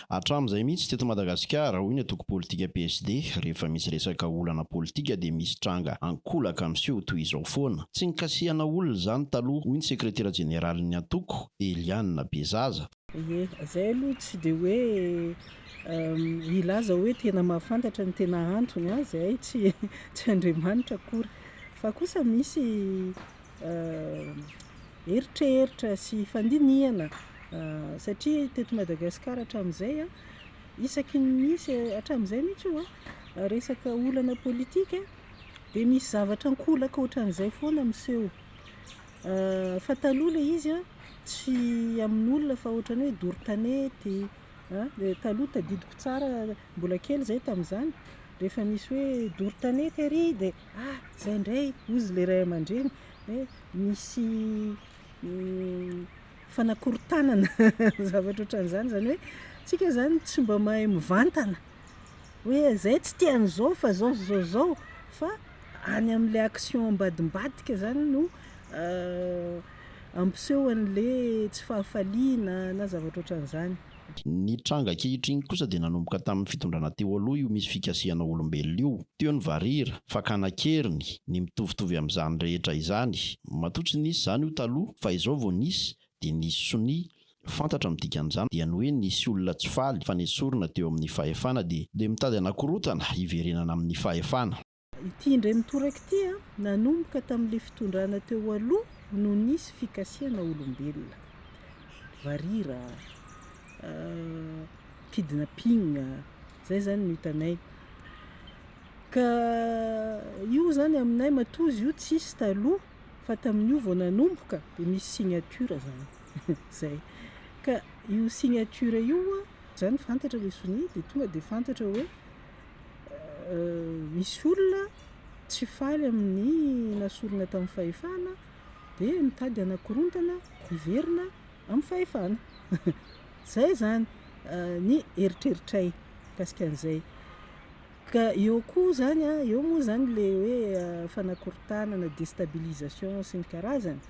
Hatramin'izay mihitsy teto Madagasikara hoy ny antoko politika PSD rehefa misy resaka olana politika dia misy tranga ankolaka amin'seho toy izao foana. Tsy nikasihana olona izany taloha hoy ny sekretera jeneralin'ny antoko Eliana Bezaza. Zay aloha tsy dia hoe ilaza hoe tena mahafantatra ny tena antony zay tsy Andriamanitra akory fa kosa misy eritreritra sy fandinihana satria teto Madagasikara hatramin'izay isaky ny misy hatramin'izay mihitsy io resaka olana politika dia misy zavatra ankolaka ohatran'izay foana miseho fa taloha ilay izy tsy amin'olona fa ohatrany hoe doro-tanety dia taloha tadidiko tsara mbola kely zay tamin'izany rehefa misy hoe doro-tanety ary dia zay indray ozy ilay ray aman-dreny hoe misy fanakorontanana zavatra ohatran'izany zany hoe tsika zany tsy mba mahay mivantana hoe zay tsy tian'izao fa zao fa any amin'ilay action ambadimbadika zany no ampiseho an'ilay tsy fahafaliana na zavatra ohatran'izany. Ny tranga ankehitriny kosa dia nanomboka tamin'ny fitondrana teo aloha io misy fikasihana olombelona io. Teo ny varira, fakana-keriny, ny mitovitovy amin'izany rehetra izany. Matotry nisy izany io taloha fa izao vao nisy dia nisy soni. Fantatra amin'ny dikan'izany dia ny hoe nisy olona tsy faly fa nesorina teo amin'ny fahefana dia mitady anakorotana hiverenana amin'ny fahefana. Ity indray mitoraka ity nanomboka tamin'ilay fitondrana teo aloha no nisy fikasihana olombelona. Varira, kidnapping, zay zany no hitanay. Ka io zany aminay matozy io tsisy taloha fa tamin'io vao nanomboka dia misy signature zany zay. Ka io signature io zany fantatra ilay sonia dia tonga dia fantatra hoe misy olona tsy faly amin'ny nasorina tamin'ny fahefana dia mitady anakorontana hiverina amin'ny fahefana. Zay zany ny eritreritray kasikan'izay. Ka eo koa zany eo moa zany ilay hoe fanakorontanana, déstabilisation sy ny karazany